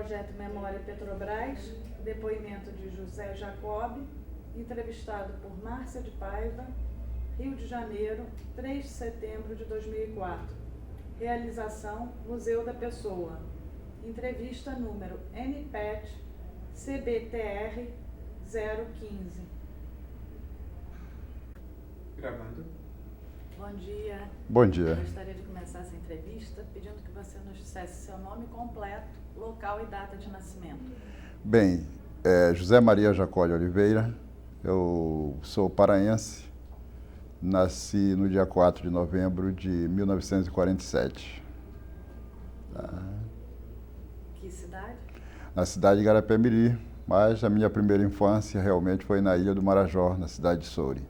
Projeto Memória Petrobras, depoimento de José Jacob, entrevistado por Márcia de Paiva, Rio de Janeiro, 3 de setembro de 2004. Realização Museu da Pessoa. Entrevista número NPET CBTR 015. Gravando. Bom dia. Bom dia. Eu gostaria de começar essa entrevista pedindo que você nos dissesse seu nome completo, local e data de nascimento. Bem, José Maria Jacó de Oliveira, eu sou paraense, nasci no dia 4 de novembro de 1947. Que cidade? Na cidade de Garapé-Miri, mas a minha primeira infância realmente foi na Ilha do Marajó, na cidade de Soure.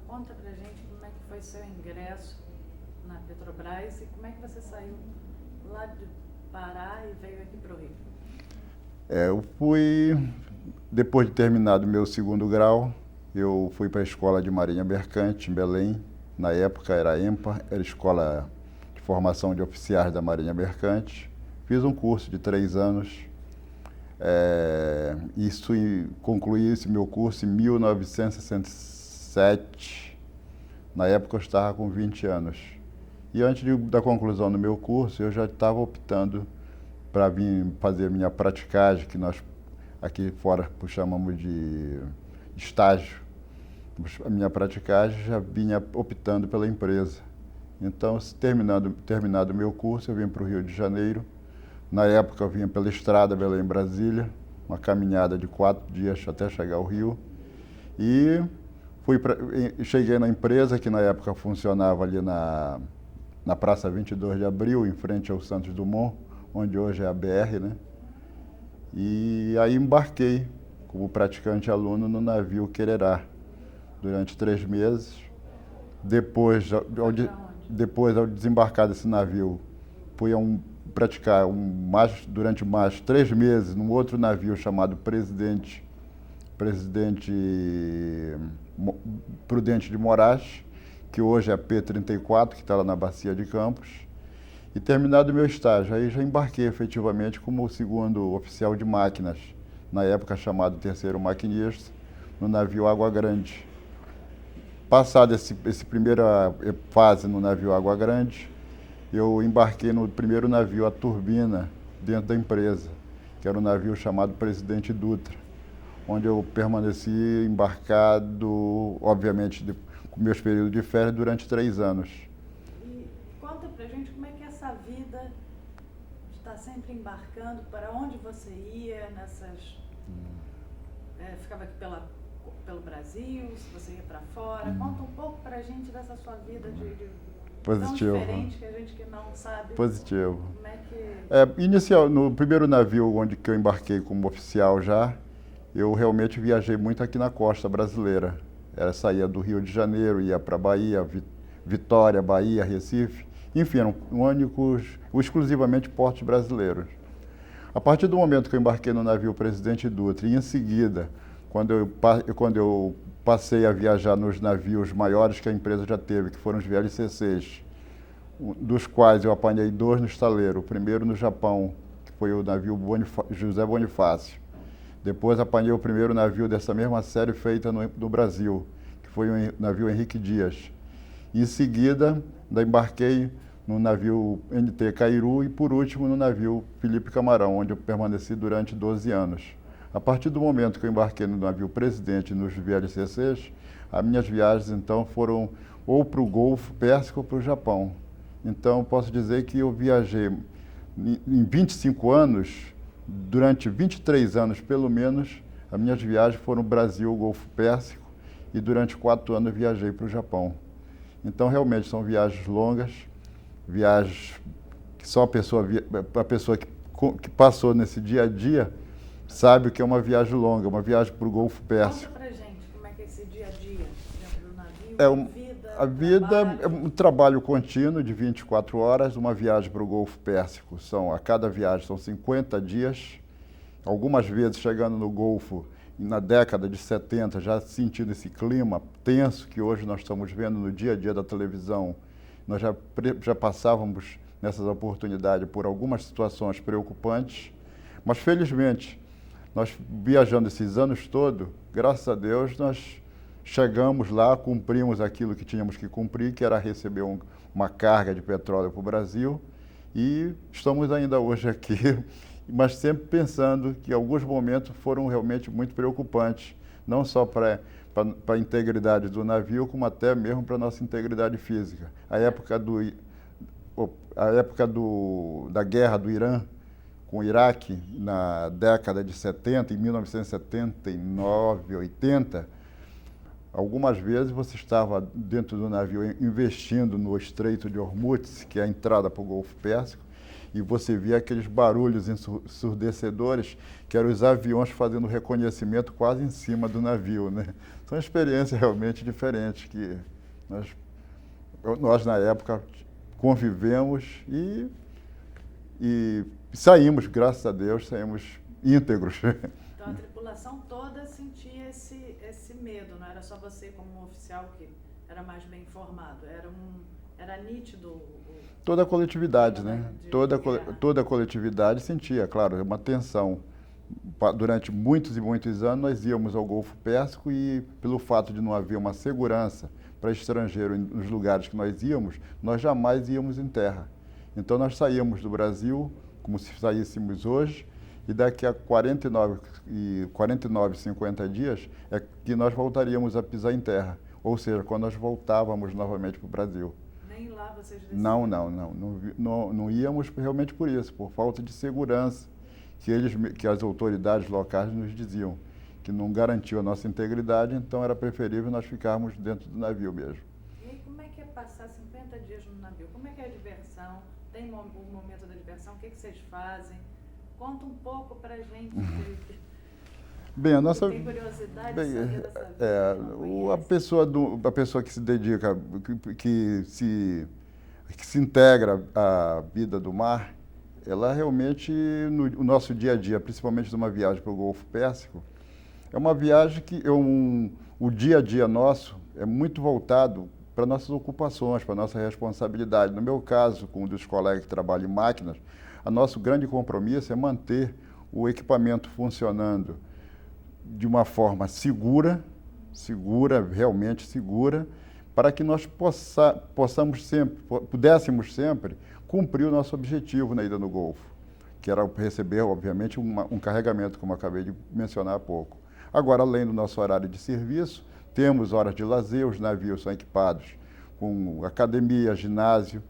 Conta pra gente como é que foi seu ingresso na Petrobras e como é que você saiu lá de Pará e veio aqui para o Rio. Eu fui, depois de terminado o meu segundo grau, eu fui para a Escola de Marinha Mercante, em Belém. Na época era a EMPA, era a Escola de Formação de Oficiais da Marinha Mercante. Fiz um curso de 3 anos. Concluí esse meu curso em 1967. Na época eu estava com 20 anos. E antes da conclusão do meu curso, eu já estava optando para vir fazer minha praticagem, que nós aqui fora chamamos de estágio. A minha praticagem já vinha optando pela empresa. Então, terminado o meu curso, eu vim para o Rio de Janeiro. Na época eu vinha pela estrada Belém-Brasília, uma caminhada de 4 dias até chegar ao Rio. E cheguei na empresa, que na época funcionava ali na Praça 22 de Abril, em frente ao Santos Dumont, onde hoje é a BR, né? E aí embarquei como praticante aluno no navio Quererá durante 3 meses. Depois, ao desembarcar desse navio, fui praticar durante mais 3 meses num outro navio chamado Presidente Prudente de Moraes, que hoje é a P-34, que está lá na Bacia de Campos. E terminado o meu estágio, aí já embarquei efetivamente como segundo oficial de máquinas, na época chamado terceiro maquinista, no navio Água Grande. Passada essa primeira fase no navio Água Grande, eu embarquei no primeiro navio a turbina dentro da empresa, que era um navio chamado Presidente Dutra, onde eu permaneci embarcado, obviamente, com meus períodos de férias, durante 3 anos. E conta pra gente como é que é essa vida de estar sempre embarcando, para onde você ia nessas... ficava aqui pelo Brasil, se você ia para fora. Conta um pouco pra gente dessa sua vida Positivo. Tão diferente que a gente que não sabe. Positivo. Como é que... No primeiro navio que eu embarquei como oficial já, eu realmente viajei muito aqui na costa brasileira. Saía do Rio de Janeiro, ia para Bahia, Vitória, Bahia, Recife. Enfim, eram exclusivamente portos brasileiros. A partir do momento que eu embarquei no navio Presidente Dutra, e em seguida, quando eu passei a viajar nos navios maiores que a empresa já teve, que foram os VLCCs, dos quais eu apanhei 2 no estaleiro. O primeiro no Japão, que foi o navio José Bonifácio. Depois apanhei o primeiro navio dessa mesma série feita no Brasil, que foi o navio Henrique Dias. Em seguida, embarquei no navio NT Cairu e, por último, no navio Felipe Camarão, onde eu permaneci durante 12 anos. A partir do momento que eu embarquei no navio Presidente nos VLCCs, as minhas viagens, então, foram ou para o Golfo Pérsico ou para o Japão. Então, posso dizer que eu viajei em 25 anos... Durante 23 anos, pelo menos, as minhas viagens foram Brasil, Golfo Pérsico, e durante 4 anos viajei para o Japão. Então, realmente, são viagens longas, viagens que só a pessoa que passou nesse dia a dia sabe o que é uma viagem longa, uma viagem para o Golfo Pérsico. Conta pra gente como é que é esse dia a dia dentro do navio, A vida é um trabalho contínuo de 24 horas, uma viagem para o Golfo Pérsico. A cada viagem são 50 dias, algumas vezes chegando no Golfo, na década de 70, já sentindo esse clima tenso que hoje nós estamos vendo no dia a dia da televisão. Nós já passávamos nessas oportunidades por algumas situações preocupantes, mas felizmente, nós viajando esses anos todos, graças a Deus, nós chegamos lá, cumprimos aquilo que tínhamos que cumprir, que era receber uma carga de petróleo para o Brasil, e estamos ainda hoje aqui, mas sempre pensando que alguns momentos foram realmente muito preocupantes, não só para a integridade do navio, como até mesmo para a nossa integridade física. A época da guerra do Irã com o Iraque, na década de 70, em 1979, 80, algumas vezes você estava dentro do navio investindo no Estreito de Hormuz, que é a entrada para o Golfo Pérsico, e você via aqueles barulhos ensurdecedores, que eram os aviões fazendo reconhecimento quase em cima do navio, né? São experiências realmente diferentes que nós na época, convivemos e saímos, graças a Deus, saímos íntegros. Então a tripulação toda sentia esse medo, não era só você como um oficial que era mais bem informado, era nítido. Toda a coletividade, né? Toda a coletividade sentia, claro, uma tensão. Durante muitos e muitos anos nós íamos ao Golfo Pérsico e pelo fato de não haver uma segurança para estrangeiro nos lugares que nós íamos, nós jamais íamos em terra. Então nós saíamos do Brasil como se saíssemos hoje, e daqui a 49, 50 dias é que nós voltaríamos a pisar em terra, ou seja, quando nós voltávamos novamente para o Brasil. Nem lá vocês decidiram? Não íamos realmente por isso, por falta de segurança, que as autoridades locais nos diziam, que não garantiu a nossa integridade, então era preferível nós ficarmos dentro do navio mesmo. E aí, como é que é passar 50 dias no navio? Como é que é a diversão? Tem um momento da diversão? O que vocês fazem? Conta um pouco pra gente. Bem, a nossa... Tem curiosidade de saber dessa vida? A pessoa que se dedica, que se integra à vida do mar, ela realmente, no nosso dia a dia, principalmente numa viagem para o Golfo Pérsico, é uma viagem que o dia a dia nosso é muito voltado para nossas ocupações, para nossa responsabilidade. No meu caso, com um dos colegas que trabalham em máquinas, o nosso grande compromisso é manter o equipamento funcionando de uma forma segura, realmente segura, para que nós pudéssemos sempre cumprir o nosso objetivo na ida no Golfo, que era receber, obviamente, um carregamento, como eu acabei de mencionar há pouco. Agora, além do nosso horário de serviço, temos horas de lazer, os navios são equipados com academia, ginásio,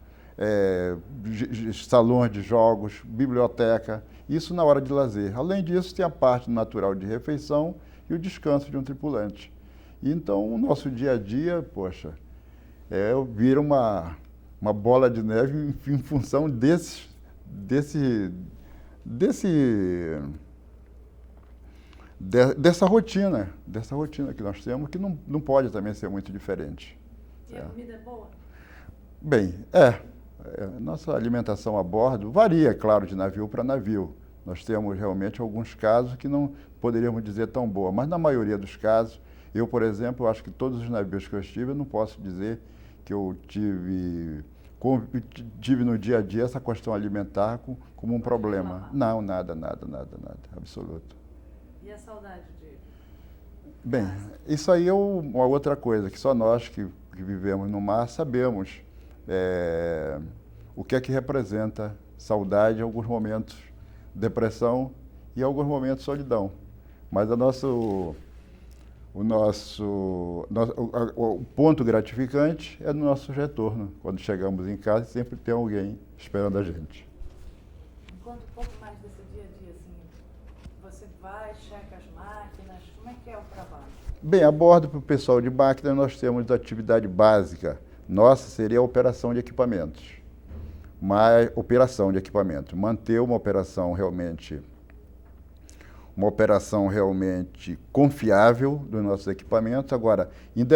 salões de jogos, biblioteca, isso na hora de lazer. Além disso, tem a parte natural de refeição e o descanso de um tripulante. E então, o nosso dia a dia, vira uma bola de neve em função dessa rotina que nós temos, que não pode também ser muito diferente. E a comida é boa? Bem, nossa alimentação a bordo varia, claro, de navio para navio. Nós temos realmente alguns casos que não poderíamos dizer tão boa, mas na maioria dos casos, eu, por exemplo, acho que todos os navios que eu estive, eu não posso dizer que eu tive no dia a dia essa questão alimentar como um problema. Não, nada, absoluto. E a saudade de... Bem, isso aí é uma outra coisa, que só nós que vivemos no mar sabemos o que é que representa saudade em alguns momentos, depressão e em alguns momentos solidão. Mas o ponto gratificante é no nosso retorno. Quando chegamos em casa, sempre tem alguém esperando a gente. Conta um pouco mais desse dia a dia, assim. Você vai, checa as máquinas, como é que é o trabalho? Bem, a bordo para o pessoal de máquina, nós temos a atividade básica. Nossa seria a operação de equipamentos. Manter uma operação realmente confiável dos nossos equipamentos. Agora,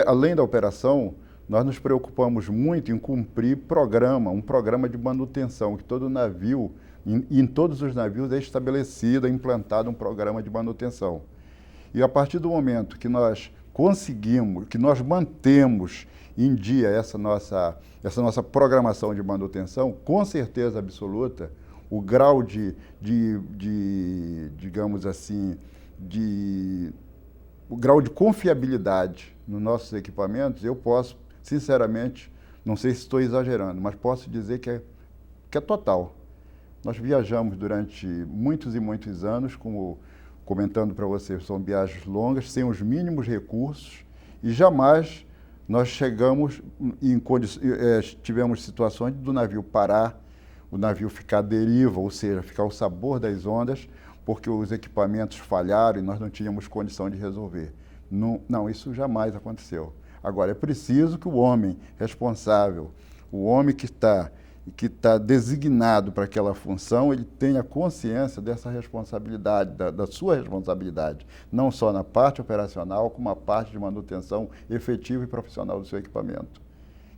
além da operação, nós nos preocupamos muito em cumprir um programa de manutenção, que todo navio, em todos os navios é estabelecido, é implantado um programa de manutenção. E a partir do momento que nós conseguimos, que nós mantemos em dia essa nossa programação de manutenção, com certeza absoluta, o grau digamos assim, o grau de confiabilidade nos nossos equipamentos, eu posso, sinceramente, não sei se estou exagerando, mas posso dizer que é total. Nós viajamos durante muitos e muitos anos, como comentando para vocês, são viagens longas, sem os mínimos recursos, e jamais nós chegamos tivemos situações do navio parar, o navio ficar à deriva, ou seja, ficar ao sabor das ondas, porque os equipamentos falharam e nós não tínhamos condição de resolver. Não, isso jamais aconteceu. Agora, é preciso que o homem responsável, o homem que está designado para aquela função, ele tenha consciência dessa responsabilidade, da sua responsabilidade, não só na parte operacional, como na parte de manutenção efetiva e profissional do seu equipamento.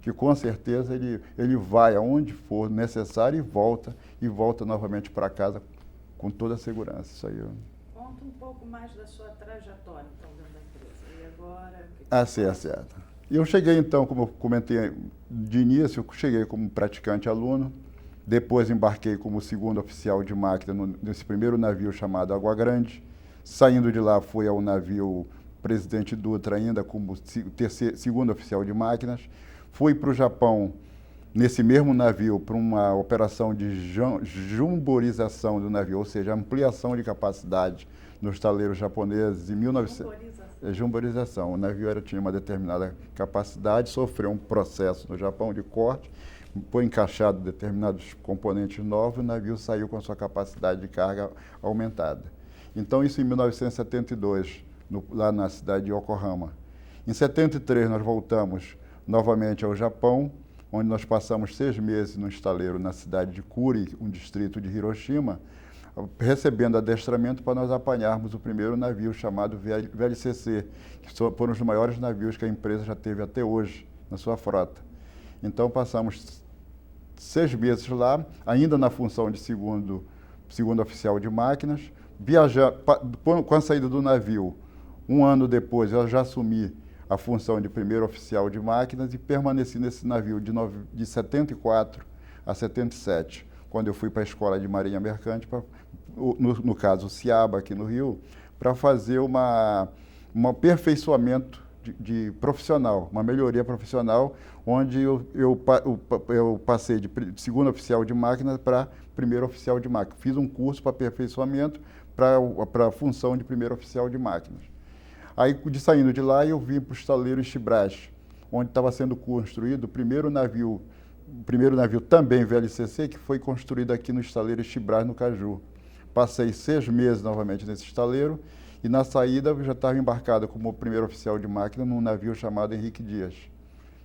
Que com certeza ele vai aonde for necessário e volta novamente para casa com toda a segurança. Isso aí. Conta um pouco mais da sua trajetória, então, dentro da empresa. E agora... Certo. E eu cheguei, então, como eu comentei de início, eu cheguei como praticante aluno, depois embarquei como segundo oficial de máquina nesse primeiro navio chamado Água Grande. Saindo de lá, fui ao navio Presidente Dutra ainda como segundo oficial de máquinas. Fui para o Japão nesse mesmo navio para uma operação de jumborização do navio, ou seja, ampliação de capacidade nos taleiros japoneses em 1900. Jumborização. O navio tinha uma determinada capacidade, sofreu um processo no Japão de corte, foi encaixado determinados componentes novos, o navio saiu com a sua capacidade de carga aumentada. Então, isso em 1972, lá na cidade de Yokohama. Em 73, nós voltamos novamente ao Japão, onde nós passamos 6 meses no estaleiro na cidade de Kuri, um distrito de Hiroshima, recebendo adestramento para nós apanharmos o primeiro navio chamado VLCC, que foram os maiores navios que a empresa já teve até hoje na sua frota. Então passamos 6 meses lá, ainda na função de segundo oficial de máquinas, com a saída do navio. Um ano depois eu já assumi a função de primeiro oficial de máquinas e permaneci nesse navio de 74 a 77, quando eu fui para a Escola de Marinha Mercante, no caso o CIABA, aqui no Rio, para fazer um aperfeiçoamento de profissional, uma melhoria profissional, onde eu passei de segundo oficial de máquinas para primeiro oficial de máquinas. Fiz um curso para aperfeiçoamento para a função de primeiro oficial de máquinas. Aí, saindo de lá, eu vim para o estaleiro Chibras, onde estava sendo construído o primeiro navio também VLCC, que foi construído aqui no estaleiro Chibras, no Caju. Passei 6 meses novamente nesse estaleiro e na saída eu já estava embarcado como primeiro oficial de máquina num navio chamado Henrique Dias.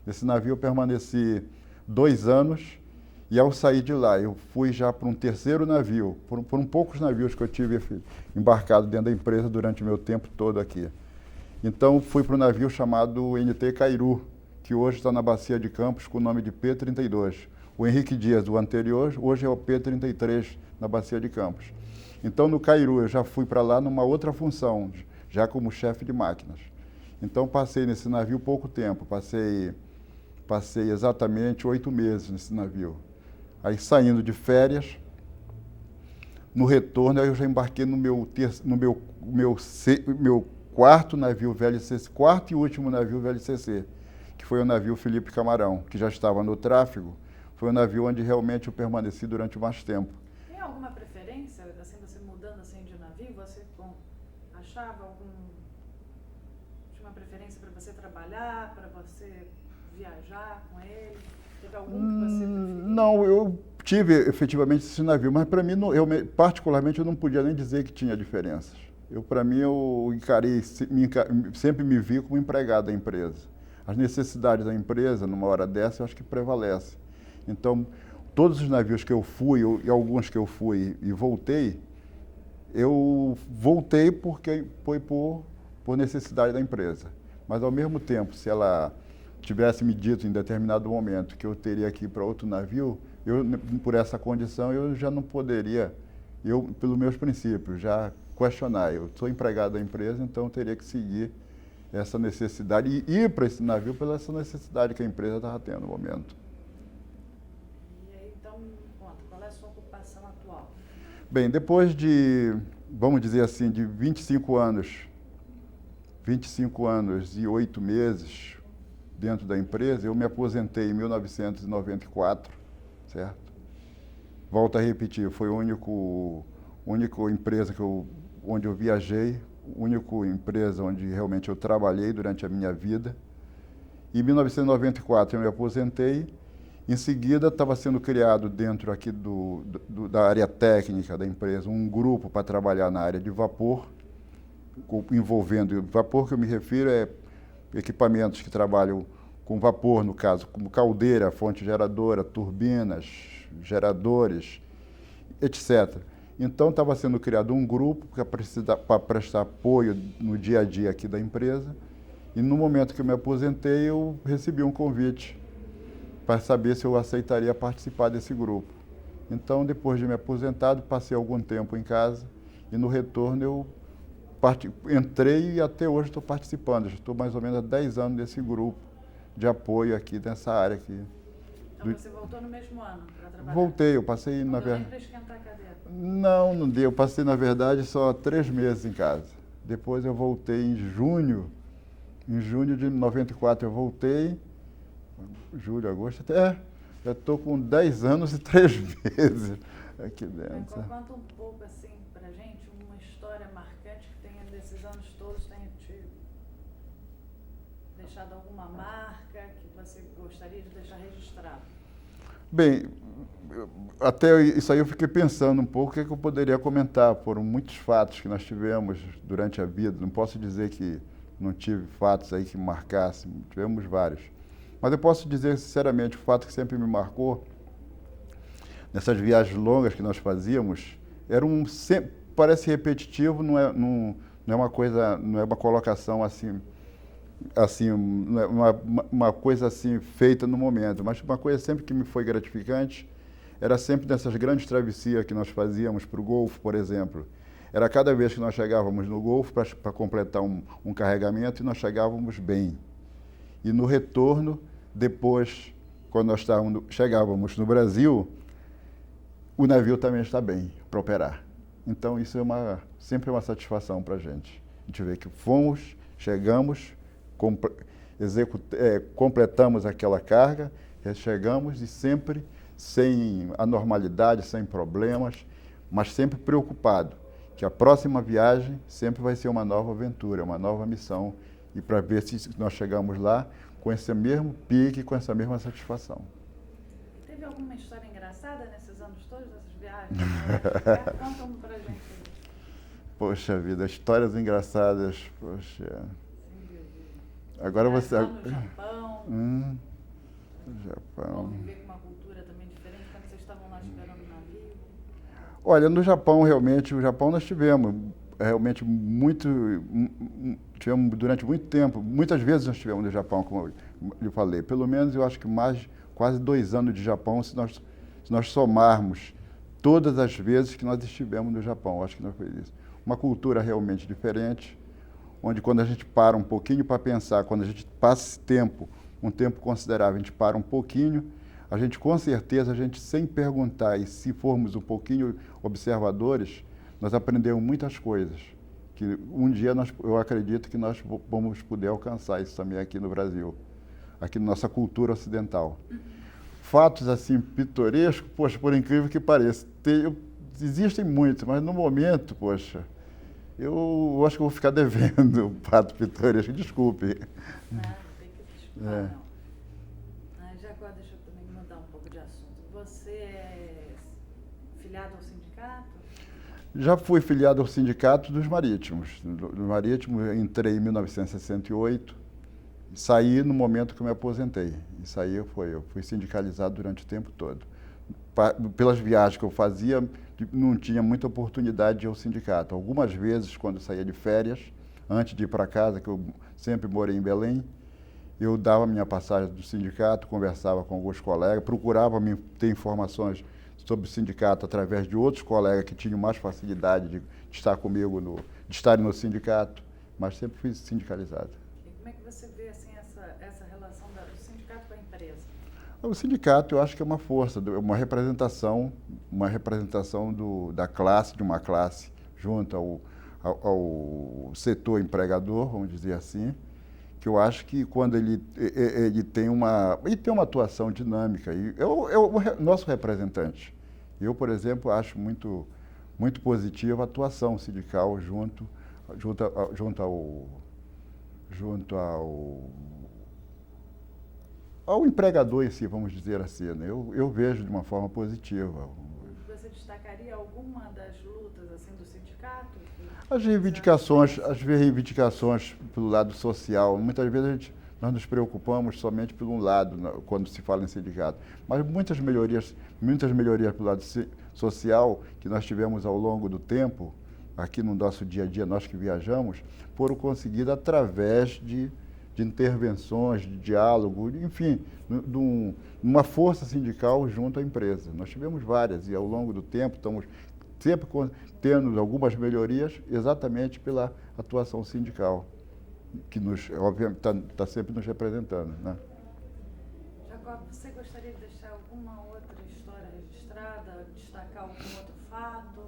Nesse navio eu permaneci 2 anos e ao sair de lá eu fui já para um terceiro navio, por poucos navios que eu tive embarcado dentro da empresa durante o meu tempo todo aqui. Então fui para um navio chamado NT Cairu, que hoje está na Bacia de Campos com o nome de P-32. O Henrique Dias, do anterior, hoje é o P-33 na Bacia de Campos. Então, no Cairu, eu já fui para lá numa outra função, já como chefe de máquinas. Então, passei nesse navio pouco tempo, passei exatamente 8 meses nesse navio. Aí, saindo de férias, no retorno, eu já embarquei no meu quarto navio VLCC, quarto e último navio VLCC, que foi o navio Felipe Camarão, que já estava no tráfego. Foi um navio onde realmente eu permaneci durante mais tempo. Tem alguma preferência, assim, você mudando assim de navio, você achava tinha uma preferência para você trabalhar, para você viajar com ele? Teve algum que você preferiu? Não, eu tive efetivamente esse navio, mas para mim, particularmente, eu não podia nem dizer que tinha diferenças. Para mim, eu sempre me vi como empregado da empresa. As necessidades da empresa, numa hora dessa, eu acho que prevalece. Então, todos os navios que eu fui, e alguns que eu fui e voltei, eu voltei porque foi por necessidade da empresa. Mas, ao mesmo tempo, se ela tivesse me dito em determinado momento que eu teria que ir para outro navio, por essa condição, eu já não poderia, pelos meus princípios, já questionar. Eu sou empregado da empresa, então eu teria que seguir essa necessidade, e ir para esse navio pela essa necessidade que a empresa estava tendo no momento. E aí, então, me conta, qual é a sua ocupação atual? Bem, depois de, vamos dizer assim, de 25 anos e 8 meses dentro da empresa, eu me aposentei em 1994, certo? Volto a repetir, foi a única empresa onde eu viajei, a única empresa onde realmente eu trabalhei durante a minha vida. Em 1994 eu me aposentei, em seguida estava sendo criado dentro aqui da área técnica da empresa um grupo para trabalhar na área de vapor, envolvendo vapor, que eu me refiro é equipamentos que trabalham com vapor, no caso, como caldeira, fonte geradora, turbinas, geradores, etc. Então, estava sendo criado um grupo para prestar apoio no dia a dia aqui da empresa, e no momento que eu me aposentei, eu recebi um convite para saber se eu aceitaria participar desse grupo. Então, depois de me aposentado, passei algum tempo em casa, e no retorno eu entrei e até hoje estou participando. Já estou mais ou menos há 10 anos nesse grupo de apoio aqui nessa área aqui. Então você voltou no mesmo ano para trabalhar? Voltei, eu passei não na deu nem verdade. para esquentar a cadeira? Não deu. Eu passei na verdade só 3 meses em casa. Depois eu voltei em junho de 94 eu voltei. Julho, agosto, até. Já estou com 10 anos e 3 meses aqui dentro. Conta um pouco assim pra gente, uma história marcante que tenha desses anos todos, tenha te deixado alguma marca que você gostaria de deixar registrado. Bem, até isso aí eu fiquei pensando um pouco o que eu poderia comentar. Foram muitos fatos que nós tivemos durante a vida. Não posso dizer que não tive fatos aí que me marcassem, tivemos vários. Mas eu posso dizer sinceramente, o fato que sempre me marcou, nessas viagens longas que nós fazíamos, parece repetitivo, não é uma coisa, não é uma colocação assim, não é uma coisa assim feita no momento, mas uma coisa sempre que me foi gratificante, era sempre nessas grandes travessias que nós fazíamos para o Golfo, por exemplo. Era cada vez que nós chegávamos no Golfo para completar um carregamento, e nós chegávamos bem. E no retorno, depois, quando nós chegávamos no Brasil, o navio também está bem para operar. Então, isso sempre é uma satisfação para a gente. A gente vê que chegamos, completamos aquela carga, chegamos e sempre sem anormalidade, sem problemas, mas sempre preocupado, que a próxima viagem sempre vai ser uma nova aventura, uma nova missão, e para ver se nós chegamos lá com esse mesmo pique, com essa mesma satisfação. Teve alguma história engraçada nesses anos todos, nessas viagens? Conta uma pra gente. Poxa vida, histórias engraçadas, poxa. Agora você... No Japão. No Japão. Conviver com uma cultura também diferente, quando vocês estavam lá esperando o navio. Olha, no Japão, realmente, nós tivemos realmente tivemos durante muito tempo, muitas vezes nós estivemos no Japão, como eu falei, pelo menos eu acho que quase 2 anos de Japão, se nós somarmos todas as vezes que nós estivemos no Japão, acho que nós foi isso. Uma cultura realmente diferente, onde quando a gente para um pouquinho para pensar, quando a gente passa esse tempo, um tempo considerável, a gente para um pouquinho, a gente com certeza, sem perguntar, e se formos um pouquinho observadores, nós aprendemos muitas coisas, que um dia eu acredito que nós vamos poder alcançar isso também aqui no Brasil, aqui na nossa cultura ocidental. Fatos assim pitorescos, poxa, por incrível que pareça, existem muitos, mas no momento, poxa, eu acho que eu vou ficar devendo um fato pitoresco, desculpe. Não tem que desculpar, não. Já agora deixa eu também mudar um pouco de assunto. Você é filiado ao sindicato? Já fui filiado ao Sindicato dos Marítimos. No Marítimo, eu entrei em 1968, e saí no momento que eu me aposentei. Isso aí eu fui sindicalizado durante o tempo todo. Pelas viagens que eu fazia, não tinha muita oportunidade de ir ao sindicato. Algumas vezes, quando eu saía de férias, antes de ir para casa, que eu sempre morei em Belém, eu dava minha passagem do sindicato, conversava com alguns colegas, procurava ter informações sobre o sindicato através de outros colegas que tinham mais facilidade de estar comigo, de estarem no sindicato, mas sempre fui sindicalizado. E essa relação do sindicato com a empresa? O sindicato, eu acho que é uma força, uma representação da classe, de uma classe, junto ao setor empregador, vamos dizer assim, que eu acho que quando ele tem uma atuação dinâmica, e é o nosso representante. Eu, por exemplo, acho muito positiva a atuação sindical junto ao empregador em si, vamos dizer assim, né? Eu vejo de uma forma positiva. Você destacaria alguma das lutas assim, do sindicato? As reivindicações pelo lado social, muitas vezes nós nos preocupamos somente por um lado, quando se fala em sindicato, mas muitas melhorias pelo lado social que nós tivemos ao longo do tempo, aqui no nosso dia a dia, nós que viajamos, foram conseguidas através de intervenções, de diálogo, enfim, de uma força sindical junto à empresa. Nós tivemos várias e ao longo do tempo estamos sempre tendo algumas melhorias exatamente pela atuação sindical, que obviamente está sempre nos representando, né? Jacob, você gostaria de deixar alguma outra história registrada, destacar algum outro fato?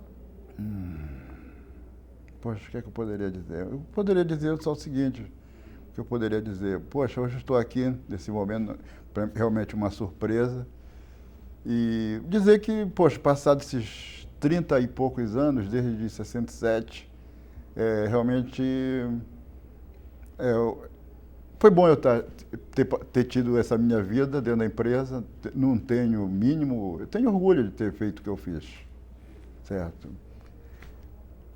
Poxa, o que é que eu poderia dizer? Eu poderia dizer só o seguinte, que eu poderia dizer, poxa, hoje estou aqui, nesse momento, realmente uma surpresa, e dizer que, poxa, passados esses 30 e poucos anos, desde 67, realmente foi bom eu ter tido essa minha vida dentro da empresa, não tenho mínimo, eu tenho orgulho de ter feito o que eu fiz, certo?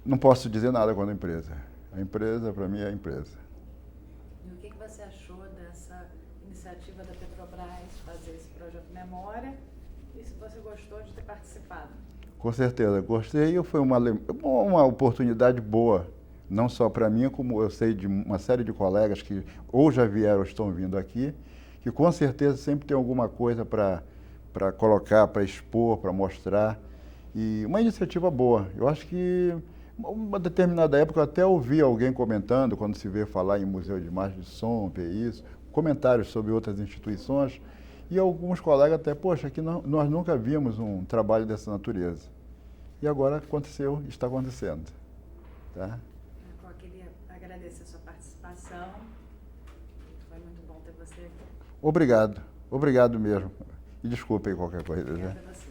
Não posso dizer nada contra a empresa. A empresa, para mim, é a empresa. E o que você achou dessa iniciativa da Petrobras fazer esse projeto Memória? E se você gostou de ter participado? Com certeza, gostei e foi uma oportunidade boa, não só para mim, como eu sei de uma série de colegas que ou já vieram ou estão vindo aqui, que com certeza sempre tem alguma coisa para colocar, para expor, para mostrar. E uma iniciativa boa. Eu acho que uma determinada época eu até ouvi alguém comentando, quando se vê falar em Museu de Imagem de Som, isso, comentários sobre outras instituições, e alguns colegas até, poxa, aqui nós nunca vimos um trabalho dessa natureza. E agora aconteceu, está acontecendo. Tá? Eu queria agradecer a sua participação. Foi muito bom ter você aqui. Obrigado mesmo. E desculpe aí qualquer coisa. Obrigada a você.